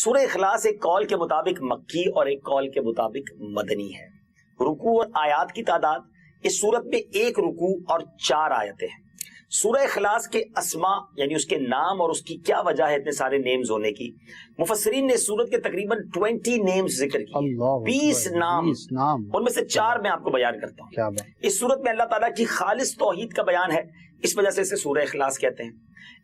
سورہ اخلاص ایک قول کے مطابق مکی اور ایک قول کے مطابق مدنی ہے. رکوع اور آیات کی تعداد اس صورت میں 1 رکوع اور 4 آیتیں ہیں. سورہ اخلاص کے اسماء یعنی اس کے نام اور اس کی کیا وجہ ہے اتنے سارے نیمز ہونے کی، مفسرین نے سورت کے تقریباً 20 نیمز ذکر کیے، 20 نام، ان میں سے 4 میں آپ کو بیان کرتا ہوں. اس سورت میں اللہ تعالیٰ کی خالص توحید کا بیان ہے، اس وجہ سے اسے سورہ اخلاص کہتے ہیں.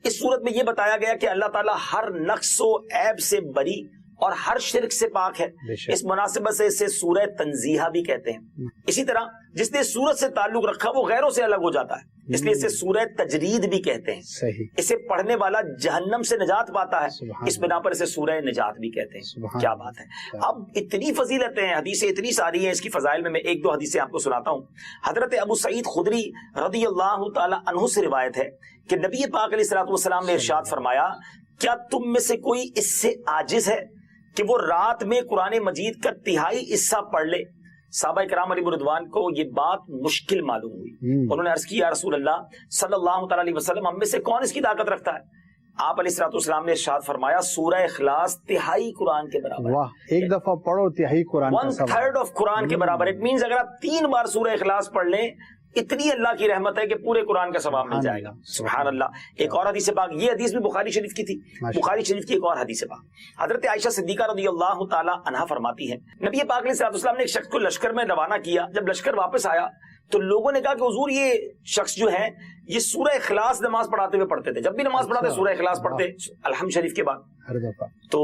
اس سورت میں یہ بتایا گیا کہ اللہ تعالیٰ ہر نقص و عیب سے بری اور ہر شرک سے پاک ہے. اس مناسبت سے اسے سورہ تنزیہہ بھی کہتے ہیں. اسی طرح جس نے سورت سے تعلق رکھا وہ غیروں سے الگ ہو جاتا ہے، اس لیے اسے سورہ تجرید بھی کہتے ہیں. اسے پڑھنے والا جہنم سے نجات پاتا ہے، اس بنا پر اسے سورہ نجات بھی کہتے ہیں. کیا بات ہے. اب اتنی فضیلتیں ہیں، حدیثیں اتنی ساری ہیں، اس کی فضائل میں 1-2 حدیثیں آپ کو سناتا ہوں. حضرت ابو سعید خدری رضی اللہ تعالی عنہ سے روایت ہے کہ نبی پاک علیہ الصلوۃ والسلام نے ارشاد فرمایا، کیا تم میں سے کوئی اس سے عاجز ہے کہ وہ رات میں قرآن مجید کا 1/3 حصہ پڑھ لے؟ صحابہ کرام علیہ رضوان کو یہ بات مشکل معلوم ہوئی. انہوں نے عرض کیا، یا رسول اللہ صلی اللہ تعالی علیہ وسلم، ہم میں سے کون اس کی طاقت رکھتا ہے؟ آپ علیہ الصلوۃ والسلام نے ارشاد فرمایا، سورہ اخلاص 1/3 قرآن کے برابر. واہ، ایک دفعہ پڑھو 1/3 قرآن کا سبق. 1/3 آف قرآن کے برابر. اٹ مینز اگر آپ 3 بار سورہ اخلاص پڑھ لیں، اتنی اللہ کی رحمت ہے کہ پورے قرآن کا ثواب مل جائے گا. سبحان اللہ. ایک اور حدیث پاک، یہ حدیث بھی بخاری شریف کی تھی، بخاری شریف کی ایک اور حدیث پاک، حضرت عائشہ صدیقہ رضی اللہ تعالی عنہا فرماتی ہے، نبی پاک علیہ الصلوۃ والسلام نے ایک شخص کو لشکر میں روانہ کیا. جب لشکر واپس آیا تو لوگوں نے کہا کہ حضور یہ شخص جو ہے یہ سورہ اخلاص نماز پڑھاتے ہوئے پڑھتے تھے، جب بھی نماز پڑھاتے سورہ اخلاص پڑھتے الحمد شریف کے بعد. تو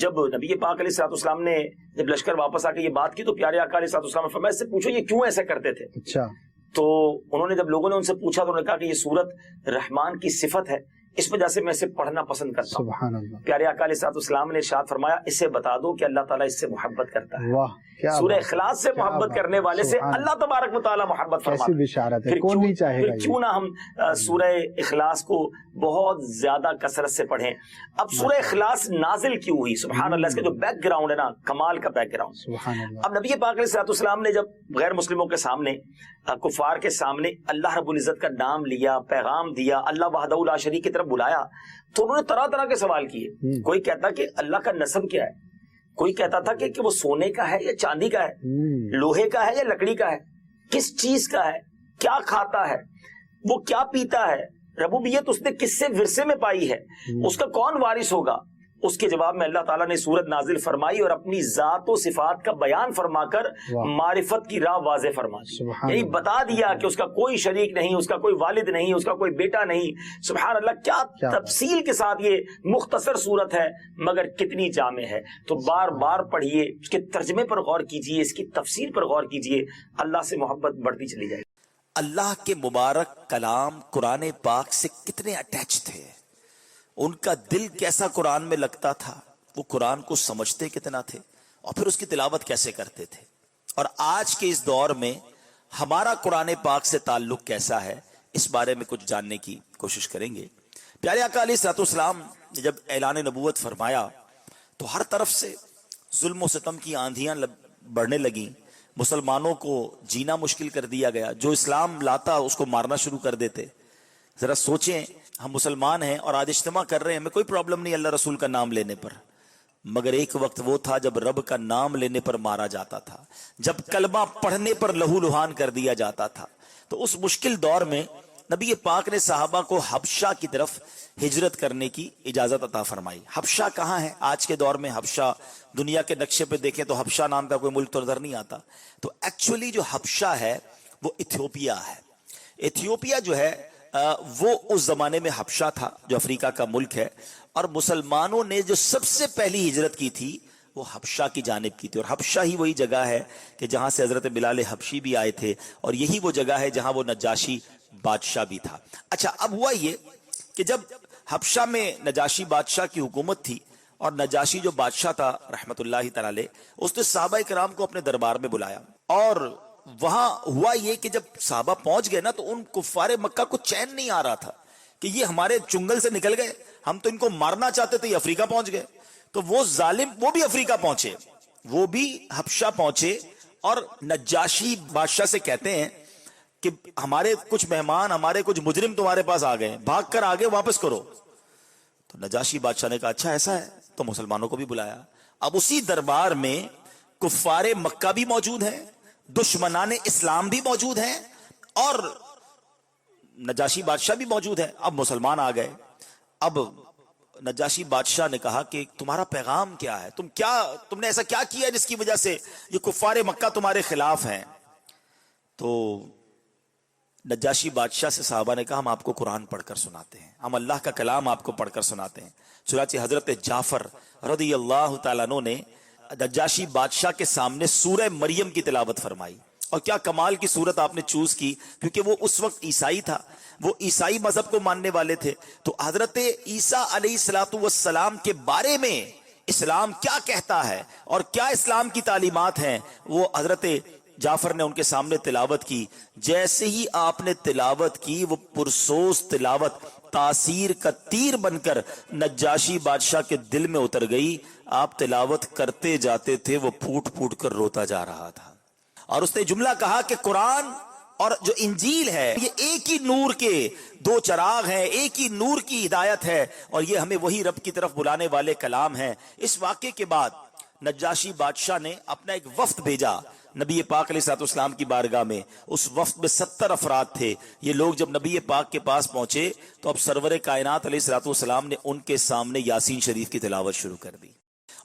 جب نبی پاک علیہ الصلوۃ والسلام نے جب لشکر واپس آ کے یہ بات کی تو پیارے آقا علیہ الصلوۃ والسلام نے فرمایا، اس سے پوچھو یہ کیوں ایسا کرتے تھے. اچھا. تو انہوں نے جب لوگوں نے ان سے پوچھا تو انہوں نے کہا کہ یہ سورت رحمان کی صفت ہے، اس وجہ سے میں اسے پڑھنا پسند کرتا ہوں. سبحان اللہ. پیارے آقا علیہ الصلوۃ والسلام نے ارشاد فرمایا، اسے بتا دو کہ اللہ تعالیٰ اس سے محبت کرتا ہے. واہ، سورہ اخلاص سے محبت کرنے والے سے اللہ تبارک و تعالیٰ محبت فرماتا ہے. بشارت ہے، کون نہیں چاہے گا. کیوں نہ ہم سورہ اخلاص کو بہت زیادہ کثرت سے پڑھیں. اب سورہ اخلاص نازل کیوں ہوئی؟ سبحان اللہ. اس کا جو بیک گراؤنڈ ہے نا، کمال کا بیک گراؤنڈ. سبحان اللہ. اب نبی پاک علیہ الصلوۃ والسلام نے جب غیر مسلموں کے سامنے، کفار کے سامنے اللہ رب العزت کا نام لیا، پیغام دیا، اللہ وحدہ لا شریک کی طرف بلایا، تو انہوں نے طرح طرح کے سوال کیے. کوئی کہتا کہ اللہ کا نسب کیا ہے، کوئی کہتا تھا کہ وہ سونے کا ہے یا چاندی کا ہے، لوہے کا ہے یا لکڑی کا ہے، کس چیز کا ہے، کیا کھاتا ہے، وہ کیا پیتا ہے، ربوبیت اس نے کس سے ورثے میں پائی ہے، اس کا کون وارث ہوگا. اس کے جواب میں اللہ تعالیٰ نے سورت نازل فرمائی اور اپنی ذات و صفات کا بیان فرما کر معرفت کی راہ واضح فرما دی. یعنی بتا دیا کہ اس کا کوئی شریک نہیں، اس کا کوئی والد نہیں، اس کا کوئی بیٹا نہیں. سبحان اللہ. کیا تفصیل کے ساتھ یہ مختصر سورت ہے مگر کتنی جامع ہے. تو بار بار پڑھیے، اس کے ترجمے پر غور کیجیے، اس کی تفسیر پر غور کیجیے، اللہ سے محبت بڑھتی چلی جائے. اللہ کے مبارک کلام قرآن پاک سے کتنے اٹیچ تھے، ان کا دل کیسا قرآن میں لگتا تھا، وہ قرآن کو سمجھتے کتنا تھے اور پھر اس کی تلاوت کیسے کرتے تھے. اور آج کے اس دور میں ہمارا قرآن پاک سے تعلق کیسا ہے، اس بارے میں کچھ جاننے کی کوشش کریں گے. پیارے آقا علیہ الصلوۃ والسلام نے جب اعلان نبوت فرمایا تو ہر طرف سے ظلم و ستم کی آندھیاں بڑھنے لگیں، مسلمانوں کو جینا مشکل کر دیا گیا، جو اسلام لاتا اس کو مارنا شروع کر دیتے. ذرا سوچیں، ہم مسلمان ہیں اور آج اجتماع کر رہے ہیں، ہمیں کوئی پرابلم نہیں اللہ رسول کا نام لینے پر، مگر ایک وقت وہ تھا جب رب کا نام لینے پر مارا جاتا تھا، جب کلمہ پڑھنے پر لہو لہان کر دیا جاتا تھا. تو اس مشکل دور میں نبی پاک نے صحابہ کو حبشہ کی طرف ہجرت کرنے کی اجازت عطا فرمائی. حبشہ کہاں ہے آج کے دور میں؟ حبشہ دنیا کے نقشے پہ دیکھیں تو حبشہ نام کا کوئی ملک تو نظر نہیں آتا. تو ایکچولی جو حبشہ ہے وہ ایتھیوپیا ہے. ایتھیوپیا جو ہے وہ اس زمانے میں حبشہ تھا جو افریقہ کا ملک ہے، اور مسلمانوں نے جو سب سے پہلی ہجرت کی تھی وہ حبشہ کی جانب کی تھی. اور حبشہ ہی وہی جگہ ہے کہ جہاں سے حضرت بلال حبشی بھی آئے تھے، اور یہی وہ جگہ ہے جہاں وہ نجاشی بادشاہ بھی تھا. اچھا، اب ہوا یہ کہ جب حبشہ میں نجاشی بادشاہ کی حکومت تھی، اور نجاشی جو بادشاہ تھا رحمت اللہ تعالی علیہ، اس نے صحابہ کرام کو اپنے دربار میں بلایا. اور وہاں ہوا یہ کہ جب صحابہ پہنچ گئے نا تو ان کفار مکہ کو چین نہیں آ رہا تھا کہ یہ ہمارے چنگل سے نکل گئے، ہم تو ان کو مارنا چاہتے تھے، یہ افریقہ پہنچ گئے. تو وہ ظالم وہ بھی افریقہ پہنچے، وہ بھی حبشہ پہنچے، اور نجاشی بادشاہ سے کہتے ہیں کہ ہمارے کچھ مہمان، ہمارے کچھ مجرم تمہارے پاس آ گئے، بھاگ کر آگے واپس کرو. تو نجاشی بادشاہ نے کہا اچھا ایسا ہے، تو مسلمانوں کو بھی بلایا. اب اسی دربار میں کفار مکہ بھی موجود ہیں, دشمنان اسلام بھی موجود ہیں, اور نجاشی بادشاہ بھی موجود ہے. اب مسلمان آ گئے. اب نجاشی بادشاہ نے کہا کہ تمہارا پیغام کیا ہے, تم نے ایسا کیا کیا جس کی وجہ سے یہ کفار مکہ تمہارے خلاف ہیں. تو نجاشی بادشاہ سے صحابہ نے کہا ہم آپ کو قرآن پڑھ کر سناتے ہیں, ہم اللہ کا کلام آپ کو پڑھ کر سناتے ہیں. چنانچہ حضرت جعفر رضی اللہ تعالیٰ عنہ نے نجاشی بادشاہ کے سامنے سورہ مریم کی تلاوت فرمائی. اور کیا کمال کی صورت آپ نے چوز کی, کیونکہ وہ اس وقت عیسائی تھا, وہ عیسائی مذہب کو ماننے والے تھے. تو حضرت عیسیٰ علیہ الصلوۃ والسلام کے بارے میں اسلام کیا کہتا ہے اور کیا اسلام کی تعلیمات ہیں, وہ حضرت جعفر نے ان کے سامنے تلاوت کی. جیسے ہی آپ نے تلاوت کی, وہ پرسوز تلاوت تاثیر کا تیر بن کر نجاشی بادشاہ کے دل میں اتر گئی. آپ تلاوت کرتے جاتے تھے, وہ پھوٹ پھوٹ کر روتا جا رہا تھا. اور اس نے جملہ کہا کہ قرآن اور جو انجیل ہے یہ ایک ہی نور کے دو چراغ ہیں, ایک ہی نور کی ہدایت ہے, اور یہ ہمیں وہی رب کی طرف بلانے والے کلام ہیں. اس واقعے کے بعد نجاشی بادشاہ نے اپنا ایک وفد بھیجا نبی پاک علیہ الصلوۃ والسلام کی بارگاہ میں. اس وفد میں 70 افراد تھے. یہ لوگ جب نبی پاک کے پاس پہنچے تو اب سرور کائنات علیہ الصلوۃ والسلام نے ان کے سامنے یاسین شریف کی تلاوت شروع کر دی.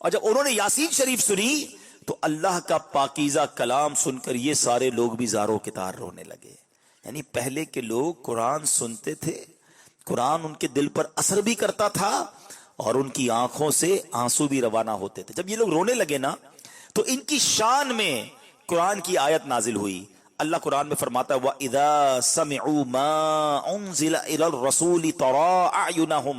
اور جب انہوں نے یاسین شریف سنی تو اللہ کا پاکیزہ کلام سن کر یہ سارے لوگ بھی زاروں کے تار رونے لگے. یعنی پہلے کے لوگ قرآن سنتے تھے, قرآن ان کے دل پر اثر بھی کرتا تھا اور ان کی آنکھوں سے آنسو بھی روانہ ہوتے تھے. جب یہ لوگ رونے لگے نا تو ان کی شان میں قرآن کی آیت نازل ہوئی. اللہ قرآن میں فرماتا ہے وَإِذَا سَمِعُوا مَا أُنزِلَ إِلَى الرَّسُولِ تَرَىٰ أَعْيُنَهُمْ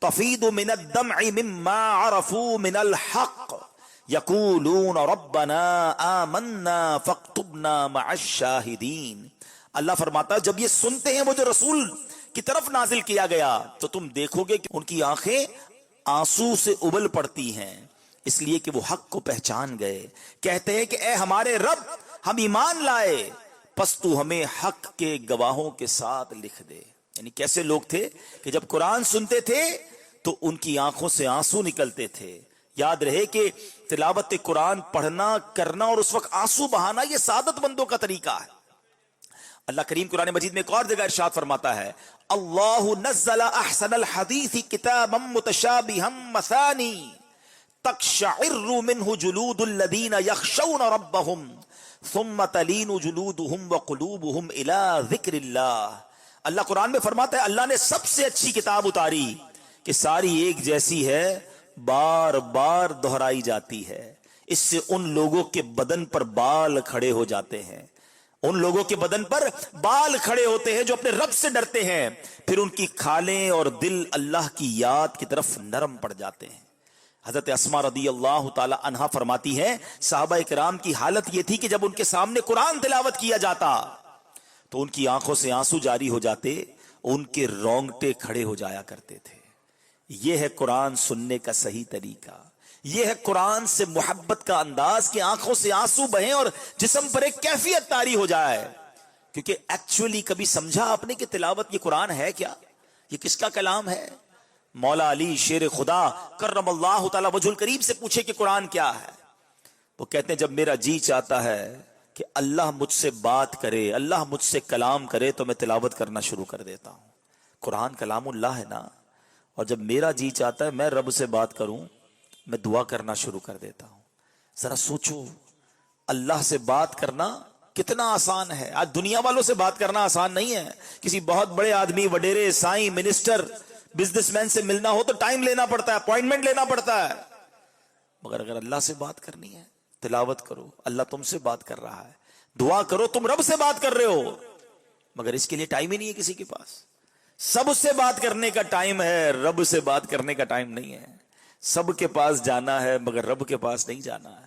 تَفِيضُ مِنَ الدَّمْعِ مِمَّا عَرَفُوا مِنَ الْحَقِّ یقولون ربنا آمنا فاکتبنا مع الشاہدین. اللہ فرماتا ہے جب یہ سنتے ہیں وہ جو رسول کی طرف نازل کیا گیا تو تم دیکھو گے کہ ان کی آنکھیں آنسو سے ابل پڑتی ہیں, اس لیے کہ وہ حق کو پہچان گئے. کہتے ہیں کہ اے ہمارے رب ہم ایمان لائے, پس تو ہمیں حق کے گواہوں کے ساتھ لکھ دے. یعنی کیسے لوگ تھے کہ جب قرآن سنتے تھے تو ان کی آنکھوں سے آنسو نکلتے تھے. یاد رہے کہ تلاوت قرآن پڑھنا کرنا اور اس وقت آنسو بہانا یہ سعادت مندوں کا طریقہ ہے. اللہ کریم قرآن مجید میں ایک اور جگہ ارشاد فرماتا ہے اللہ نزل احسن الحدیث کتابا متشابہا مثانی تقشعر منہ جلود الذین یخشون ربہم ثم تلین جلودہم وقلوبہم الی ذکر اللہ. اللہ قرآن میں فرماتا ہے اللہ نے سب سے اچھی کتاب اتاری کہ ساری ایک جیسی ہے, بار بار دہرائی جاتی ہے. اس سے ان لوگوں کے بدن پر بال کھڑے ہو جاتے ہیں, ان لوگوں کے بدن پر بال کھڑے ہوتے ہیں جو اپنے رب سے ڈرتے ہیں, پھر ان کی کھالیں اور دل اللہ کی یاد کی طرف نرم پڑ جاتے ہیں. حضرت اسماء رضی اللہ تعالی عنہا فرماتی ہے صحابہ کرام کی حالت یہ تھی کہ جب ان کے سامنے قرآن تلاوت کیا جاتا تو ان کی آنکھوں سے آنسو جاری ہو جاتے, ان کے رونگٹے کھڑے ہو جایا کرتے تھے. یہ ہے قرآن سننے کا صحیح طریقہ, یہ ہے قرآن سے محبت کا انداز کہ آنکھوں سے آنسو بہیں اور جسم پر ایک کیفیت طاری ہو جائے. کیونکہ ایکچولی کبھی سمجھا آپ نے کہ تلاوت یہ قرآن ہے کیا, یہ کس کا کلام ہے؟ مولا علی شیر خدا کرم اللہ تعالی وجہ الکریم سے پوچھے کہ قرآن کیا ہے, وہ کہتے ہیں جب میرا جی چاہتا ہے کہ اللہ مجھ سے بات کرے, اللہ مجھ سے کلام کرے تو میں تلاوت کرنا شروع کر دیتا ہوں. قرآن کلام اللہ ہے نا, اور جب میرا جی چاہتا ہے میں رب سے بات کروں میں دعا کرنا شروع کر دیتا ہوں. ذرا سوچو اللہ سے بات کرنا کتنا آسان ہے. آج دنیا والوں سے بات کرنا آسان نہیں ہے. کسی بہت بڑے آدمی, وڈیرے, سائیں, منسٹر, بزنس مین سے ملنا ہو تو ٹائم لینا پڑتا ہے, اپوائنٹمنٹ لینا پڑتا ہے. مگر اگر اللہ سے بات کرنی ہے تلاوت کرو, اللہ تم سے بات کر رہا ہے. دعا کرو, تم رب سے بات کر رہے ہو, مگر اس کے لیے ٹائم ہی نہیں ہے کسی کے پاس. سب سے بات کرنے کا ٹائم ہے, رب سے بات کرنے کا ٹائم نہیں ہے. سب کے پاس جانا ہے مگر رب کے پاس نہیں جانا ہے.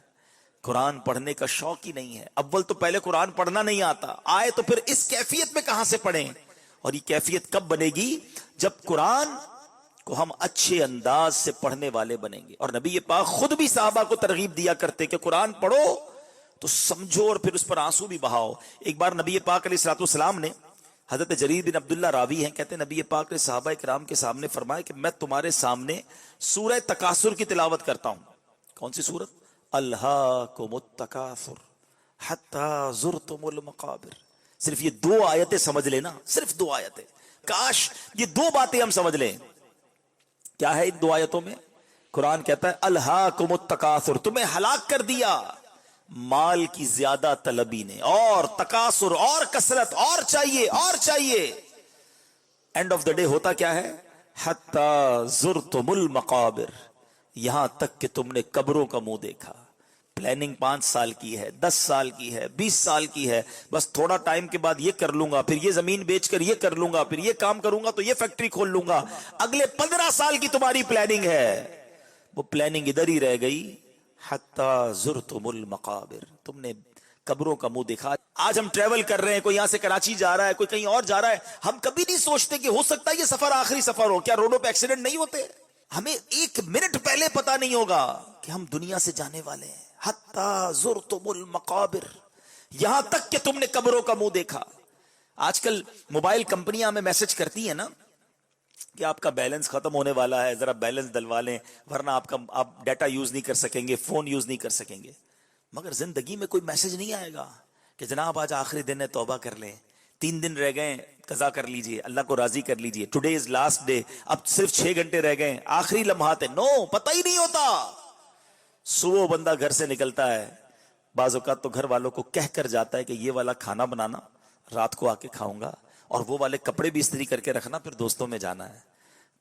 قرآن پڑھنے کا شوق ہی نہیں ہے. اول تو پہلے قرآن پڑھنا نہیں آتا, آئے تو پھر اس کیفیت میں کہاں سے پڑھیں. اور یہ کیفیت کب بنے گی؟ جب قرآن کو ہم اچھے انداز سے پڑھنے والے بنیں گے. اور نبی پاک خود بھی صحابہ کو ترغیب دیا کرتے کہ قرآن پڑھو تو سمجھو اور پھر اس پر آنسو بھی بہاؤ. ایک بار نبی پاک علیہ الصلوۃ والسلام نے حضرت جریر بن عبداللہ راوی ہیں، کہتے ہیں نبی پاک نے صحابہ کرام کے سامنے فرمایا کہ میں تمہارے سامنے سورہ تکاثر کی تلاوت کرتا ہوں. کون سی سورت؟ الہاکم التکاثر حتی زرتم المقابر. صرف یہ 2 آیتیں سمجھ لینا، صرف 2 آیتیں. کاش یہ 2 باتیں ہم سمجھ لیں. کیا ہے ان 2 آیتوں میں؟ قرآن کہتا ہے الہاکم التکاثر، تمہیں ہلاک کر دیا مال کی زیادہ طلبی نے، اور تکاثر، اور کثرت، اور چاہیے اور چاہیے. اینڈ آف دا ڈے ہوتا کیا ہے؟ حتی زرتم المقابر، یہاں تک کہ تم نے قبروں کا منہ دیکھا. پلاننگ 5 سال کی ہے، 10 سال کی ہے، 20 سال کی ہے، بس تھوڑا ٹائم کے بعد یہ کر لوں گا، پھر یہ زمین بیچ کر یہ کر لوں گا، پھر یہ کام کروں گا تو یہ فیکٹری کھول لوں گا. اگلے 15 سال کی تمہاری پلاننگ ہے، وہ پلاننگ ادھر ہی رہ گئی. حتی زرتم المقابر، تم نے قبروں کا منہ دیکھا. آج ہم ٹریول کر رہے ہیں، کوئی یہاں سے کراچی جا رہا ہے، کوئی کہیں اور جا رہا ہے، ہم کبھی نہیں سوچتے کہ ہو سکتا ہے یہ سفر آخری سفر ہو. کیا روڈوں پہ ایکسیڈنٹ نہیں ہوتے؟ ہمیں 1 منٹ پہلے پتا نہیں ہوگا کہ ہم دنیا سے جانے والے ہیں. حتی زرتم المقابر، یہاں تک کہ تم نے قبروں کا منہ دیکھا. آج کل موبائل کمپنیاں ہمیں میسج کرتی ہیں نا کہ آپ کا بیلنس ختم ہونے والا ہے، ذرا بیلنس ڈلوا لیں ورنہ آپ ڈیٹا یوز نہیں کر سکیں گے، فون یوز نہیں کر سکیں گے. مگر زندگی میں کوئی میسج نہیں آئے گا کہ جناب آج آخری دن ہے، توبہ کر لیں، 3 دن رہ گئے، قضا کر لیجئے، اللہ کو راضی کر لیجئے، ٹوڈے از لاسٹ ڈے، اب صرف 6 گھنٹے رہ گئے، آخری لمحات ہے. نو، پتہ ہی نہیں ہوتا. صبح بندہ گھر سے نکلتا ہے، بعض اوقات تو گھر والوں کو کہہ کر جاتا ہے کہ یہ والا کھانا بنانا، رات کو آ کے کھاؤں گا، اور وہ والے کپڑے بھی استری کر کے رکھنا، پھر دوستوں میں جانا ہے.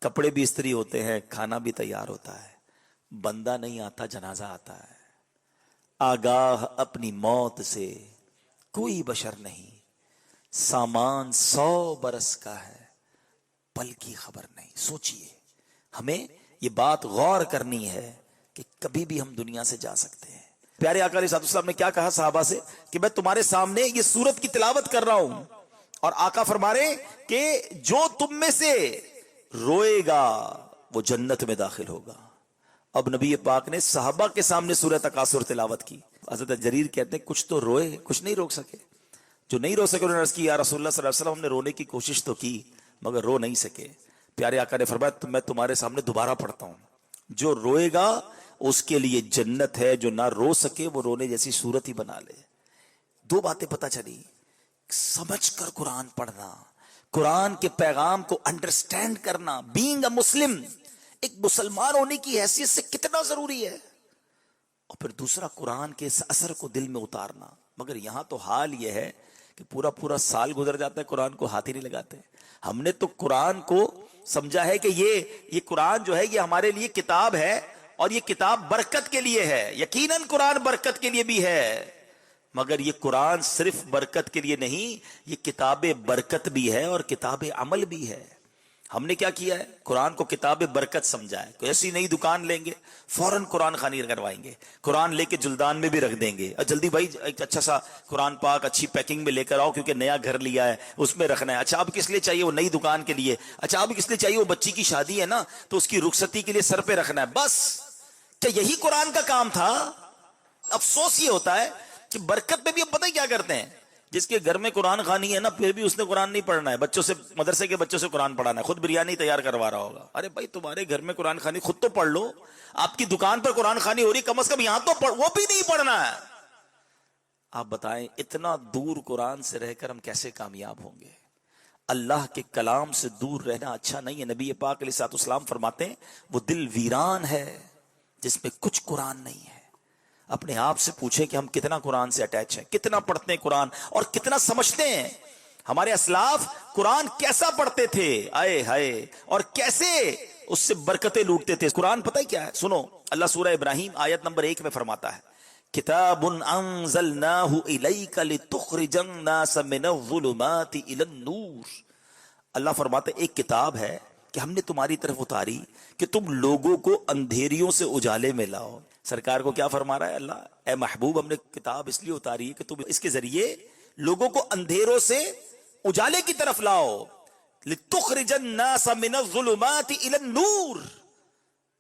کپڑے بھی استری ہوتے ہیں، کھانا بھی تیار ہوتا ہے. بندہ نہیں آتا، جنازہ آتا ہے. آگاہ اپنی موت سے کوئی بشر نہیں، سامان 100 برس کا ہے، پل کی خبر نہیں. سوچئے، ہمیں یہ بات غور کرنی ہے کہ کبھی بھی ہم دنیا سے جا سکتے ہیں. پیارے آقا علیہ السلام نے کیا کہا صحابہ سے کہ میں تمہارے سامنے یہ سورت کی تلاوت کر رہا ہوں، اور آقا فرما رہے کہ جو تم میں سے روئے گا وہ جنت میں داخل ہوگا. اب نبی پاک نے صحابہ کے سامنے سورہ تکاثر تلاوت کی. حضرت جریر کہتے ہیں کچھ تو روئے، کچھ نہیں روک سکے. جو نہیں رو سکے انہوں نے عرض کی یا رسول اللہ صلی اللہ علیہ وسلم، ہم نے رونے کی کوشش تو کی مگر رو نہیں سکے. پیارے آقا نے فرمایا میں تمہارے سامنے دوبارہ پڑھتا ہوں، جو روئے گا اس کے لیے جنت ہے، جو نہ رو سکے وہ رونے جیسی صورت ہی بنا لے. 2 باتیں پتہ چلی. سمجھ کر قرآن پڑھنا، قرآن کے پیغام کو انڈرسٹینڈ کرنا، بینگ اے مسلم، ایک مسلمان ہونے کی حیثیت سے کتنا ضروری ہے. اور پھر دوسرا، قرآن کے اس اثر کو دل میں اتارنا. مگر یہاں تو حال یہ ہے کہ پورا سال گزر جاتا ہے، قرآن کو ہاتھ ہی نہیں لگاتے. ہم نے تو قرآن کو سمجھا ہے کہ یہ قرآن جو ہے یہ ہمارے لیے کتاب ہے، اور یہ کتاب برکت کے لیے ہے. یقیناً قرآن برکت کے لیے بھی ہے، مگر یہ قرآن صرف برکت کے لیے نہیں، یہ کتاب برکت بھی ہے اور کتاب عمل بھی ہے. ہم نے کیا کیا ہے؟ قرآن کو کتاب برکت سمجھا ہے. کوئی ایسی نئی دکان لیں گے، فوراً قرآن خوانی کروائیں گے، قرآن لے کے جلدان میں بھی رکھ دیں گے، اور جلدی بھائی ایک اچھا سا قرآن پاک اچھی پیکنگ میں لے کر آؤ کیونکہ نیا گھر لیا ہے، اس میں رکھنا ہے. اچھا اب کس لیے چاہیے؟ وہ نئی دکان کے لیے. اچھا اب کس لیے چاہیے؟ وہ بچی کی شادی ہے نا تو اس کی رخصتی کے لیے سر پہ رکھنا ہے. بس کیا یہی قرآن کا کام تھا؟ افسوس یہ ہوتا ہے کہ برکت میں بھی ہم پتہ ہی کیا کرتے ہیں، جس کے گھر میں قرآن خوانی ہے نا پھر بھی اس نے قرآن نہیں پڑھنا ہے، بچوں سے، مدرسے کے بچوں سے قرآن پڑھانا ہے، خود بریانی تیار کروا رہا ہوگا. ارے بھائی تمہارے گھر میں قرآن خوانی خود تو پڑھ لو، آپ کی دکان پر قرآن خوانی ہو رہی، کم از کم یہاں تو پڑھ، وہ بھی نہیں پڑھنا ہے. آپ بتائیں اتنا دور قرآن سے رہ کر ہم کیسے کامیاب ہوں گے؟ اللہ کے کلام سے دور رہنا اچھا نہیں ہے. نبی پاک علیہ الصلوۃ والسلام فرماتے ہیں وہ دل ویران ہے جس میں کچھ قرآن نہیں ہے. اپنے آپ سے پوچھیں کہ ہم کتنا قرآن سے اٹیچ ہیں، کتنا پڑھتے ہیں قرآن اور کتنا سمجھتے ہیں. ہمارے اسلاف قرآن کیسا پڑھتے تھے، آئے ہائے، اور کیسے اس سے برکتیں لوٹتے تھے. قرآن پتہ ہی کیا ہے؟ سنو، اللہ سورہ ابراہیم آیت نمبر 1 میں فرماتا ہے کتاب انزلناہ الیک لتخرج الناس من الظلمات الی النور. اللہ فرماتے ایک کتاب ہے کہ ہم نے تمہاری طرف اتاری کہ تم لوگوں کو اندھیریوں سے اجالے میں لاؤ. سرکار کو کیا فرما رہا ہے اللہ؟ اے محبوب ہم نے کتاب اس لیے اتاری ہے کہ تم اس کے ذریعے لوگوں کو اندھیروں سے اجالے کی طرف لاؤ. لتخرج الناس من الظلمات الی النور.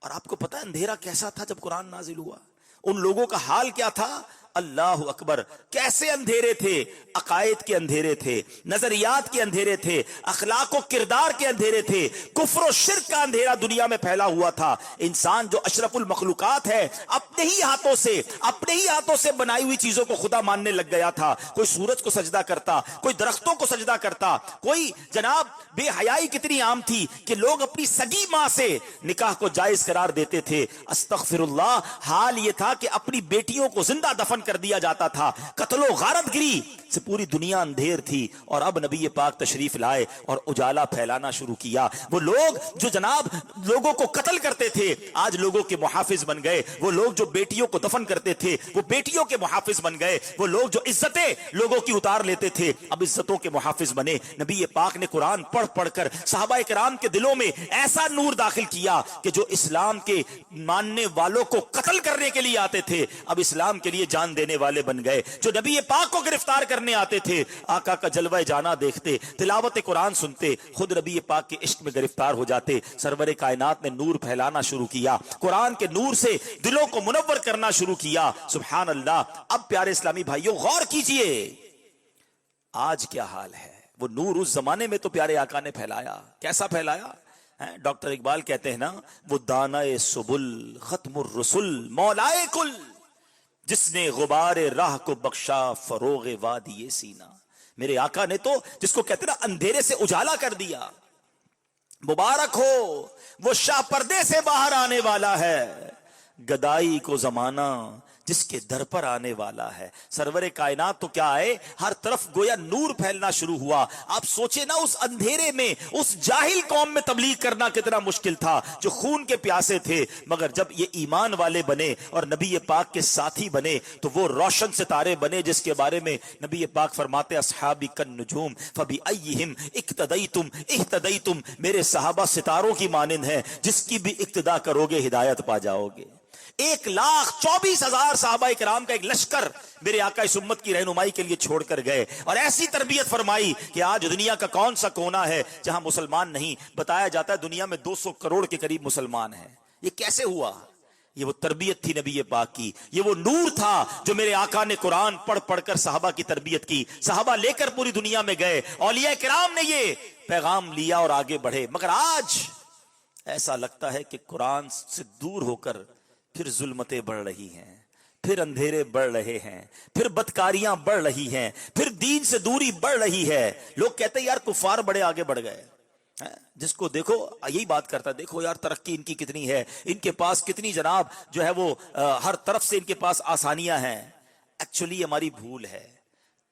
اور آپ کو پتا ہے اندھیرا کیسا تھا جب قرآن نازل ہوا؟ ان لوگوں کا حال کیا تھا؟ اللہ اکبر. کیسے اندھیرے تھے؟ عقائد کے اندھیرے تھے, نظریات کے اندھیرے تھے, اخلاق و کردار کے اندھیرے تھے, کفر و شرک کا اندھیرا دنیا میں پھیلا ہوا تھا. انسان جو اشرف المخلوقات ہے اپنے ہی ہاتھوں سے بنائی ہوئی چیزوں کو خدا ماننے لگ گیا تھا. کوئی سورج کو سجدہ کرتا, کوئی درختوں کو سجدہ کرتا, کوئی جناب بے حیائی کتنی عام تھی کہ لوگ اپنی سگی ماں سے نکاح کو جائز قرار دیتے تھے. استغفر اللہ, حال یہ تھا کہ اپنی بیٹیوں کو زندہ دفن کر دیا جاتا تھا. قتل و غارت گری سے پوری دنیا اندھیر تھی, اور اب نبی پاک تشریف لائے اور اجالا پھیلانا شروع کیا. وہ لوگ جو جناب لوگوں کو قتل کرتے تھے آج لوگوں کے محافظ بن گئے. وہ لوگ جو بیٹیوں کو دفن کرتے تھے وہ بیٹیوں کے محافظ بن گئے. وہ لوگ جو عزتیں لوگوں کی اتار لیتے تھے اب عزتوں کے محافظ بنے. نبی پاک نے قرآن پڑھ پڑھ کر صحابہ کرام کے دلوں میں ایسا نور داخل کیا کہ جو اسلام کے ماننے والوں کو قتل کرنے کے لیے آتے تھے اب اسلام کے لیے جان دینے والے بن گئے. جو نبی پاک کو گرفتار کرنے آتے تھے آقا کا جلوہ جانا دیکھتے, تلاوت قرآن سنتے, خود نبی پاک کے عشق میں گرفتار ہو جاتے. سرور کائنات نے نور پھیلانا شروع کیا, قرآن کے نور سے دلوں کو منور کرنا شروع کیا. سبحان اللہ. اب پیارے اسلامی بھائیوں غور کیجئے آج کیا حال ہے. وہ نور اس زمانے میں تو پیارے آقا نے پھیلایا, کیسا پھیلایا. ڈاکٹر اقبال کہتے ہیں نا, وہ دانائے سبل ختم الرسل مولائے کل, جس نے غبار راہ کو بخشا فروغ وادی سینا. میرے آقا نے تو جس کو کہتے ہیں نا اندھیرے سے اجالا کر دیا. مبارک ہو وہ شاہ پردے سے باہر آنے والا ہے, گدائی کو زمانہ جس کے در پر آنے والا ہے. سرور کائنات تو کیا آئے, ہر طرف گویا نور پھیلنا شروع ہوا. آپ سوچے نا اس اندھیرے میں اس جاہل قوم میں تبلیغ کرنا کتنا مشکل تھا جو خون کے پیاسے تھے, مگر جب یہ ایمان والے بنے اور نبی پاک کے ساتھی بنے تو وہ روشن ستارے بنے جس کے بارے میں نبی پاک فرماتے اصحابی کالنجوم فبأیہم اقتدیتم اہتدیتم. میرے صحابہ ستاروں کی مانند ہیں, جس کی بھی اقتدا کرو گے ہدایت پا جاؤ گے. 1,24,000 صحابہ کرام کا ایک لشکر میرے آقا اس امت کی رہنمائی کے لیے چھوڑ کر گئے, اور ایسی تربیت فرمائی کہ آج دنیا کا کون سا کونا ہے جہاں مسلمان نہیں. بتایا جاتا ہے دنیا میں 200 کروڑ کے قریب مسلمان ہیں. یہ کیسے ہوا؟ یہ وہ تربیت تھی نبی پاک کی, یہ وہ نور تھا جو میرے آقا نے قرآن پڑھ پڑھ کر صحابہ کی تربیت کی. صحابہ لے کر پوری دنیا میں گئے, اولیاء کرام نے یہ پیغام لیا اور آگے بڑھے. مگر آج ایسا لگتا ہے کہ قرآن سے دور ہو کر پھر ظلمتیں بڑھ رہی ہیں, پھر اندھیرے بڑھ رہے ہیں, پھر بدکاریاں بڑھ رہی ہیں, پھر دین سے دوری بڑھ رہی ہے. لوگ کہتے ہیں یار کفار بڑے آگے بڑھ گئے. جس کو دیکھو یہی بات کرتا ہے, دیکھو یار ترقی ان کی کتنی ہے, ان کے پاس کتنی جناب جو ہے وہ ہر طرف سے ان کے پاس آسانیاں ہیں. ایکچولی ہماری بھول ہے,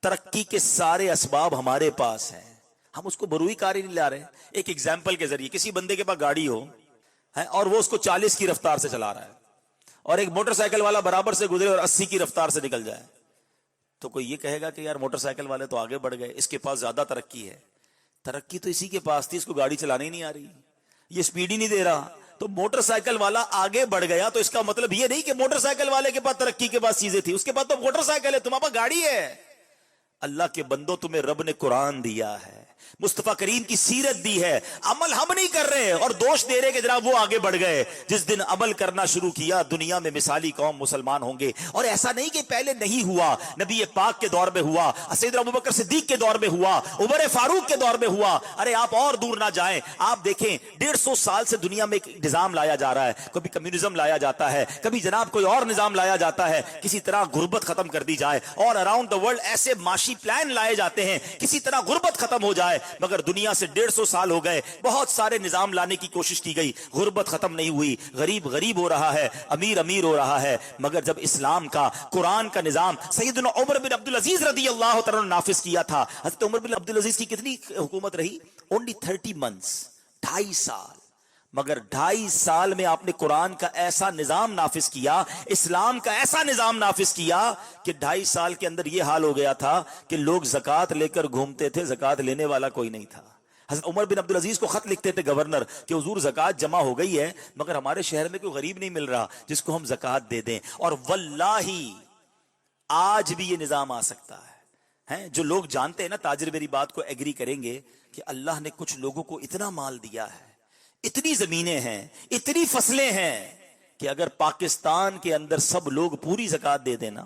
ترقی کے سارے اسباب ہمارے پاس ہیں, ہم اس کو بروئی کاری نہیں لا رہے. ایک ایگزامپل کے ذریعے, کسی بندے کے پاس گاڑی ہو اور وہ اس کو 40 کی رفتار سے چلا رہا ہے, اور ایک موٹر سائیکل والا برابر سے گزرے اور 80 کی رفتار سے نکل جائے, تو کوئی یہ کہے گا کہ یار موٹر سائیکل والے تو آگے بڑھ گئے, اس کے پاس زیادہ ترقی ہے. ترقی تو اسی کے پاس تھی, اس کو گاڑی چلانے ہی نہیں آ رہی, یہ سپیڈ ہی نہیں دے رہا. تو موٹر سائیکل والا آگے بڑھ گیا تو اس کا مطلب یہ نہیں کہ موٹر سائیکل والے کے پاس ترقی کے پاس چیزیں تھی, اس کے پاس تو موٹر سائیکل ہے, تمہارے پاس گاڑی ہے. اللہ کے بندوں, تمہیں رب نے قرآن دیا ہے, مصطفیٰ کریم کی سیرت دی ہے, عمل ہم نہیں کر رہے اور دوش دے رہے کہ جناب وہ آگے بڑھ گئے. جس دن عمل کرنا شروع کیا دنیا میں مثالی قوم مسلمان ہوں گے. اور ایسا نہیں کہ پہلے نہیں ہوا, نبی پاک کے دور میں ہوا, سیدنا ابوبکر صدیق کے دور میں ہوا, عمر فاروق کے دور میں ہوا. ارے آپ اور دور نہ جائیں, آپ دیکھیں 150 سال سے دنیا میں ایک نظام لایا جا رہا ہے. کبھی کمیونزم لایا جاتا ہے, کبھی جناب کوئی اور نظام لایا جاتا ہے, کسی طرح غربت ختم کر دی جائے, اور اراؤنڈ دا ورلڈ ایسے معاشی پلان لائے جاتے ہیں کسی طرح غربت ختم ہو جائے. مگر دنیا سے 150 سال ہو گئے, بہت سارے نظام لانے کی کوشش کی گئی, غربت ختم نہیں ہوئی, غریب غریب ہو رہا ہے, امیر امیر ہو رہا ہے. مگر جب اسلام کا قرآن کا نظام سیدنا عمر بن عبدالعزیز رضی اللہ تعالیٰ نے نافذ کیا تھا. حضرت عمر بن عبدالعزیز کی کتنی حکومت رہی؟ اونلی 30 months, 2.5 سال. مگر 2.5 سال میں آپ نے قرآن کا ایسا نظام نافذ کیا, اسلام کا ایسا نظام نافذ کیا کہ 2.5 سال کے اندر یہ حال ہو گیا تھا کہ لوگ زکوٰۃ لے کر گھومتے تھے, زکوٰۃ لینے والا کوئی نہیں تھا. حضرت عمر بن عبدالعزیز کو خط لکھتے تھے گورنر کہ حضور زکوٰۃ جمع ہو گئی ہے, مگر ہمارے شہر میں کوئی غریب نہیں مل رہا جس کو ہم زکوٰۃ دے دیں. اور واللہ آج بھی یہ نظام آ سکتا ہے. جو لوگ جانتے ہیں نا, تاجر میری بات کو ایگری کریں گے کہ اللہ نے کچھ لوگوں کو اتنا مال دیا ہے, اتنی زمینیں ہیں, اتنی فصلیں ہیں کہ اگر پاکستان کے اندر سب لوگ پوری زکوٰۃ دے دینا,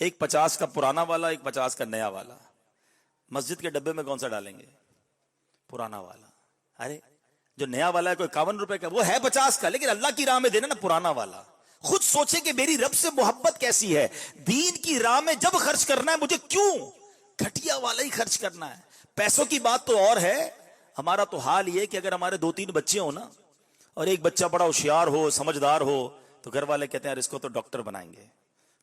ایک 50 کا پرانا والا، ایک 50 کا نیا والا. مسجد کے ڈبے میں کون سا ڈالیں گے؟ پرانا والا. ارے جو نیا والا ہے کوئی 51 روپے کا، وہ ہے 50 کا، لیکن اللہ کی راہ میں دینا نا پرانا والا. خود سوچے کہ میری رب سے محبت کیسی ہے. دین کی راہ میں جب خرچ کرنا ہے مجھے کیوں گھٹیا والا ہی خرچ کرنا ہے. پیسوں کی بات تو اور ہے. ہمارا تو حال یہ کہ اگر ہمارے 2-3 بچے ہوں نا اور ایک بچہ بڑا ہوشیار ہو، سمجھدار ہو، تو گھر والے کہتے ہیں اس کو تو ڈاکٹر بنائیں گے.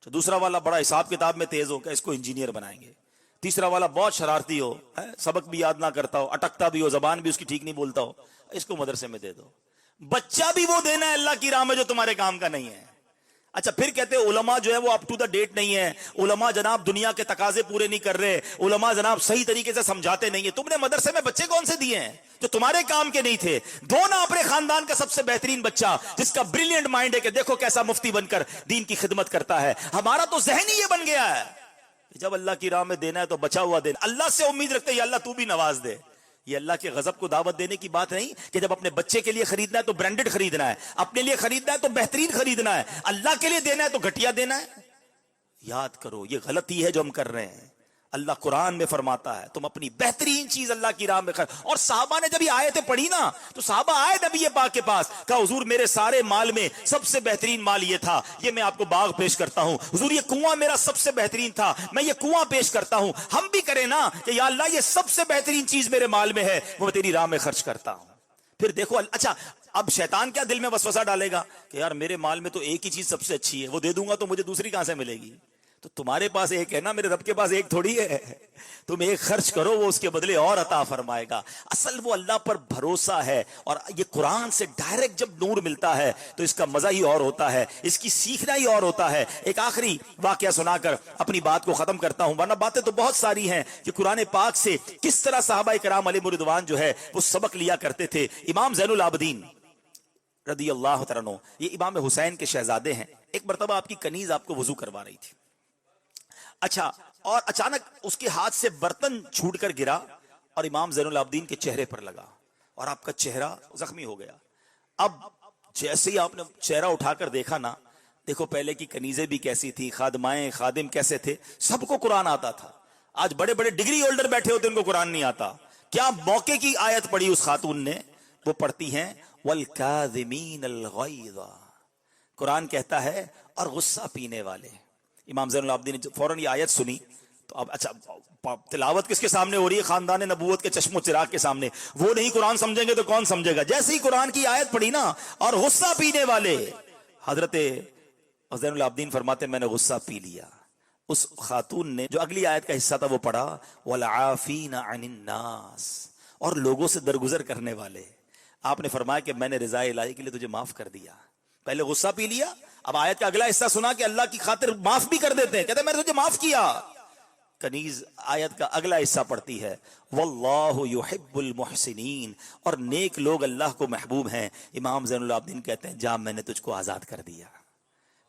تو دوسرا والا بڑا حساب کتاب میں تیز ہو کہ اس کو انجینئر بنائیں گے. تیسرا والا بہت شرارتی ہو، سبق بھی یاد نہ کرتا ہو، اٹکتا بھی ہو، زبان بھی اس کی ٹھیک نہیں بولتا ہو، اس کو مدرسے میں دے دو. بچہ بھی وہ دینا ہے اللہ کی راہ میں جو تمہارے کام کا نہیں ہے. اچھا پھر کہتے ہیں علماء جو ہے وہ اپ ٹو دا ڈیٹ نہیں ہے، علماء جناب دنیا کے تقاضے پورے نہیں کر رہے، علماء جناب صحیح طریقے سے سمجھاتے نہیں ہیں. تم نے مدرسے میں بچے کون سے دیے ہیں جو تمہارے کام کے نہیں تھے؟ دو نا اپنے خاندان کا سب سے بہترین بچہ جس کا بریلینٹ مائنڈ ہے کہ دیکھو کیسا مفتی بن کر دین کی خدمت کرتا ہے. ہمارا تو ذہن ہی یہ بن گیا ہے جب اللہ کی راہ میں دینا ہے تو بچا ہوا دینا. اللہ سے امید رکھتے یا اللہ تو بھی نواز دے. یہ اللہ کے غضب کو دعوت دینے کی بات نہیں کہ جب اپنے بچے کے لیے خریدنا ہے تو برانڈڈ خریدنا ہے، اپنے لیے خریدنا ہے تو بہترین خریدنا ہے، اللہ کے لیے دینا ہے تو گھٹیا دینا ہے. یاد کرو یہ غلطی ہے جو ہم کر رہے ہیں. اللہ قرآن میں فرماتا ہے تم اپنی بہترین چیز اللہ کی راہ میں خرچ. اور صحابہ نے جب یہ آیتیں پڑھی نا تو صحابہ آئے نبی پاک کے پاس، کہا حضور میرے سارے مال میں سب سے بہترین مال یہ تھا، یہ میں آپ کو باغ پیش کرتا ہوں. حضور یہ کنواں میرا سب سے بہترین تھا، میں یہ کنواں پیش کرتا ہوں. ہم بھی کریں نا کہ یا اللہ یہ سب سے بہترین چیز میرے مال میں ہے، وہ میں تیری راہ میں خرچ کرتا ہوں. پھر دیکھو اچھا اب شیطان کیا دل میں وسوسہ ڈالے گا کہ یار میرے مال میں تو ایک ہی چیز سب سے اچھی ہے، وہ دے دوں گا تو مجھے دوسری کہاں سے ملے گی؟ تو تمہارے پاس ایک ہے نا، میرے رب کے پاس ایک تھوڑی ہے. تم ایک خرچ کرو وہ اس کے بدلے اور عطا فرمائے گا. اصل وہ اللہ پر بھروسہ ہے. اور یہ قرآن سے ڈائریکٹ جب نور ملتا ہے تو اس کا مزہ ہی اور ہوتا ہے، اس کی سیکھنا ہی اور ہوتا ہے. ایک آخری واقعہ سنا کر اپنی بات کو ختم کرتا ہوں، ورنہ باتیں تو بہت ساری ہیں کہ قرآن پاک سے کس طرح صحابہ کرام علیہ رضوان جو ہے وہ سبق لیا کرتے تھے. امام زین العابدین رضی اللہ تعالیٰ عنہ یہ امام حسین کے شہزادے ہیں. ایک مرتبہ آپ کی کنیز آپ کو وضو کروا رہی تھی. اچھا اور اچانک اس کے ہاتھ سے برتن چھوٹ کر گرا اور امام زین العابدین کے چہرے پر لگا اور آپ کا چہرہ زخمی ہو گیا. اب جیسے ہی آپ نے چہرہ اٹھا کر دیکھا نا، دیکھو پہلے کی کنیزیں بھی کیسی تھی، خادمائیں خادم کیسے تھے، سب کو قرآن آتا تھا. آج بڑے بڑے ڈگری ہولڈر بیٹھے ہوتے ان کو قرآن نہیں آتا. کیا موقع کی آیت پڑھی اس خاتون نے، وہ پڑھتی ہیں والکاظمین الغیظ. قرآن کہتا ہے اور غصہ پینے والے. امام زین العابدین نے فوراً یہ آیت سنی تو اب اچھا تلاوت کس کے سامنے ہو رہی ہے؟ خاندان نبوت کے چشم و چراغ کے سامنے. وہ نہیں قرآن سمجھیں گے تو کون سمجھے گا؟ جیسے ہی قرآن کی آیت پڑھی نا اور غصہ پینے والے، حضرت زین العابدین فرماتے میں نے غصہ پی لیا. اس خاتون نے جو اگلی آیت کا حصہ تھا وہ پڑھا والعافین عن الناس، اور لوگوں سے درگزر کرنے والے. آپ نے فرمایا کہ میں نے رضا الہی کے لیے تجھے معاف کر دیا. پہلے غصہ پی لیا، اب آیت کا اگلا حصہ سنا کہ اللہ کی خاطر معاف بھی کر دیتے ہیں، کہتے ہیں میں نے تجھے معاف کیا. کنیز آیت کا اگلا حصہ پڑھتی ہے واللہ یحب المحسنین، اور نیک لوگ اللہ کو محبوب ہیں. امام زین العابدین کہتے ہیں جا میں نے تجھ کو آزاد کر دیا،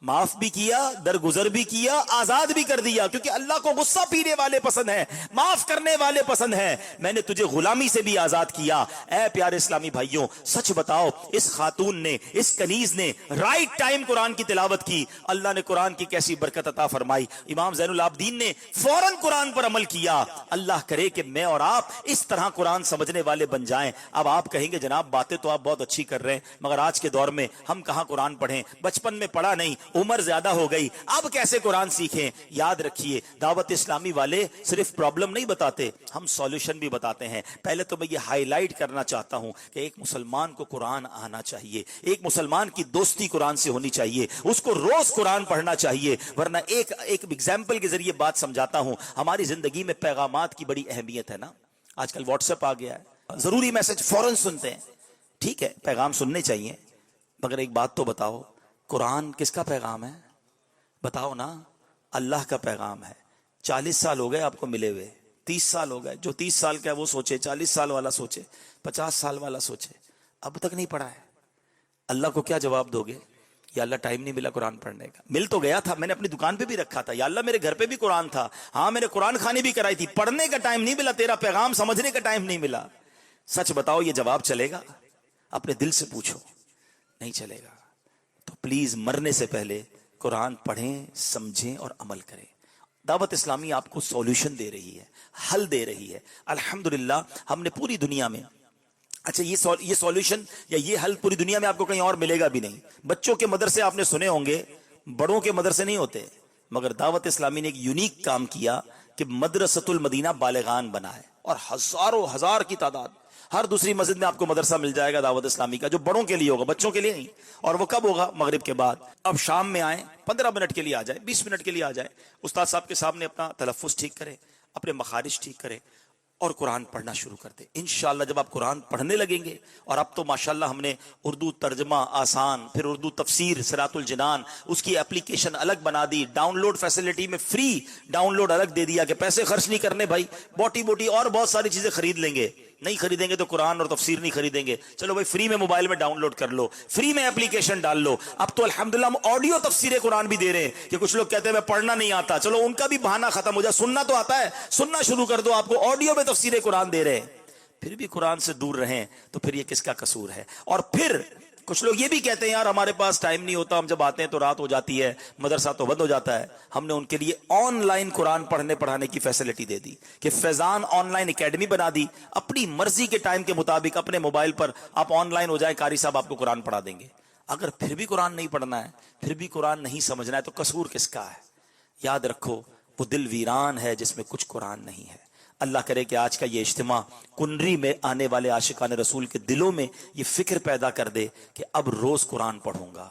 معاف بھی کیا، درگزر بھی کیا، آزاد بھی کر دیا، کیونکہ اللہ کو غصہ پینے والے پسند ہیں، معاف کرنے والے پسند ہیں. میں نے تجھے غلامی سے بھی آزاد کیا. اے پیارے اسلامی بھائیوں سچ بتاؤ، اس خاتون نے، اس کنیز نے رائٹ ٹائم قرآن کی تلاوت کی، اللہ نے قرآن کی کیسی برکت عطا فرمائی. امام زین العابدین نے فوراً قرآن پر عمل کیا. اللہ کرے کہ میں اور آپ اس طرح قرآن سمجھنے والے بن جائیں. اب آپ کہیں گے جناب باتیں تو آپ بہت اچھی کر رہے ہیں، مگر آج کے دور میں ہم کہاں قرآن پڑھیں، بچپن میں پڑھا نہیں، عمر زیادہ ہو گئی، اب کیسے قرآن سیکھیں؟ یاد رکھیے دعوت اسلامی والے صرف پرابلم نہیں بتاتے، ہم سولوشن بھی بتاتے ہیں. پہلے تو میں یہ ہائی لائٹ کرنا چاہتا ہوں کہ ایک مسلمان کو قرآن آنا چاہیے، ایک مسلمان کی دوستی قرآن سے ہونی چاہیے، اس کو روز قرآن پڑھنا چاہیے. ورنہ ایک ایگزامپل کے ذریعے بات سمجھاتا ہوں. ہماری زندگی میں پیغامات کی بڑی اہمیت ہے نا. آج کل واٹس ایپ آ گیا ہے، ضروری میسج فوراً سنتے ہیں. ٹھیک ہے پیغام سننے چاہیے، مگر ایک بات تو بتاؤ، قرآن کس کا پیغام ہے؟ بتاؤ نا. اللہ کا پیغام ہے. 40 سال ہو گئے آپ کو ملے ہوئے، 30 سال ہو گئے. جو 30 سال کا ہے وہ سوچے، 40 سال والا سوچے، 50 سال والا سوچے، اب تک نہیں پڑھا ہے. اللہ کو کیا جواب دو گے؟ یا اللہ ٹائم نہیں ملا قرآن پڑھنے کا. مل تو گیا تھا، میں نے اپنی دکان پہ بھی رکھا تھا، یا اللہ میرے گھر پہ بھی قرآن تھا، ہاں میں نے قرآن خوانی بھی کرائی تھی، پڑھنے کا ٹائم نہیں ملا، تیرا پیغام سمجھنے کا ٹائم نہیں ملا. سچ بتاؤ یہ جواب چلے گا؟ اپنے دل سے پوچھو. نہیں چلے گا. تو پلیز مرنے سے پہلے قرآن پڑھیں، سمجھیں اور عمل کریں. دعوت اسلامی آپ کو سولوشن دے رہی ہے, حل دے رہی ہے. الحمدللہ ہم نے پوری دنیا میں, اچھا یہ سولوشن یا یہ حل پوری دنیا میں آپ کو کہیں اور ملے گا بھی نہیں. بچوں کے مدرسے آپ نے سنے ہوں گے, بڑوں کے مدرسے نہیں ہوتے, مگر دعوت اسلامی نے ایک یونیک کام کیا کہ مدرسۃ المدینہ بالغان بنا ہے, اور ہزاروں ہزار کی تعداد, ہر دوسری مسجد میں آپ کو مدرسہ مل جائے گا دعوت اسلامی کا, جو بڑوں کے لیے ہوگا, بچوں کے لیے نہیں. اور وہ کب ہوگا؟ مغرب کے بعد. اب شام میں آئیں, 15 منٹ کے لیے آ جائے, 20 منٹ کے لیے آ جائے, استاد صاحب کے سامنے اپنا تلفظ ٹھیک کرے, اپنے مخارج ٹھیک کرے, اور قرآن پڑھنا شروع کر دے. انشاءاللہ جب آپ قرآن پڑھنے لگیں گے, اور اب تو ماشاءاللہ ہم نے اردو ترجمہ آسان, پھر اردو تفسیر صراط الجنان, اس کی اپلیکیشن الگ بنا دی, ڈاؤن لوڈ فیسلٹی میں فری ڈاؤن لوڈ الگ دے دیا کہ پیسے خرچ نہیں کرنے بھائی, بوٹی اور بہت ساری چیزیں خرید لیں گے, نہیں خریدیں گے تو قرآن اور تفسیر نہیں خریدیں گے, چلو بھائی فری میں موبائل میں ڈاؤن لوڈ کر لو, فری میں اپلیکیشن ڈال لو. اب تو الحمدللہ ہم آڈیو تفسیر قرآن بھی دے رہے ہیں, کہ کچھ لوگ کہتے ہیں میں پڑھنا نہیں آتا, چلو ان کا بھی بہانہ ختم ہو جائے, سننا تو آتا ہے, سننا شروع کر دو, آپ کو آڈیو میں تفسیر قرآن دے رہے ہیں. پھر بھی قرآن سے دور رہیں تو پھر یہ کس کا قصور ہے؟ اور پھر کچھ لوگ یہ بھی کہتے ہیں یار ہمارے پاس ٹائم نہیں ہوتا, ہم جب آتے ہیں تو رات ہو جاتی ہے, مدرسہ تو بند ہو جاتا ہے. ہم نے ان کے لیے آن لائن قرآن پڑھنے پڑھانے کی فیسلٹی دے دی کہ فیضان آن لائن اکیڈمی بنا دی, اپنی مرضی کے ٹائم کے مطابق اپنے موبائل پر آپ آن لائن ہو جائیں, قاری صاحب آپ کو قرآن پڑھا دیں گے. اگر پھر بھی قرآن نہیں پڑھنا ہے, پھر بھی قرآن نہیں سمجھنا ہے, تو قصور کس کا ہے؟ یاد رکھو وہ دل ویران ہے جس میں کچھ قرآن نہیں ہے. اللہ کرے کہ آج کا یہ اجتماع کنری میں آنے والے عاشقان رسول کے دلوں میں یہ فکر پیدا کر دے کہ اب روز قرآن پڑھوں گا,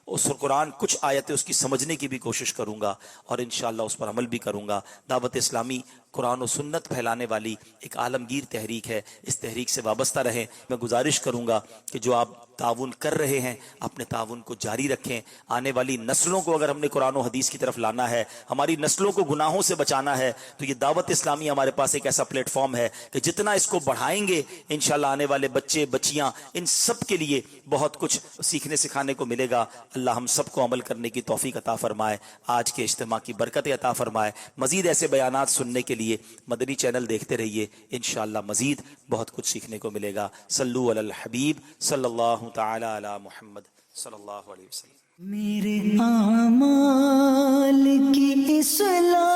اس قرآن کچھ آیتیں اس کی سمجھنے کی بھی کوشش کروں گا, اور انشاءاللہ اس پر عمل بھی کروں گا. دعوت اسلامی قرآن و سنت پھیلانے والی ایک عالمگیر تحریک ہے, اس تحریک سے وابستہ رہیں. میں گزارش کروں گا کہ جو آپ تعاون کر رہے ہیں اپنے تعاون کو جاری رکھیں. آنے والی نسلوں کو اگر ہم نے قرآن و حدیث کی طرف لانا ہے, ہماری نسلوں کو گناہوں سے بچانا ہے, تو یہ دعوت اسلامی ہمارے پاس ایک ایسا پلیٹ فارم ہے کہ جتنا اس کو بڑھائیں گے انشاءاللہ آنے والے بچے بچیاں ان سب کے لیے بہت کچھ سیکھنے سکھانے کو ملے گا. اللہ ہم سب کو عمل کرنے کی توفیق عطا فرمائے, آج کے اجتماع کی برکت عطا فرمائے. مزید ایسے بیانات سننے کے لیے مدنی چینل دیکھتے رہیے, انشاءاللہ مزید بہت کچھ سیکھنے کو ملے گا. صلو علی الحبیب صلی اللہ تعالی علی محمد صلی اللہ علیہ وسلم. میرے اعمال کی اصلاح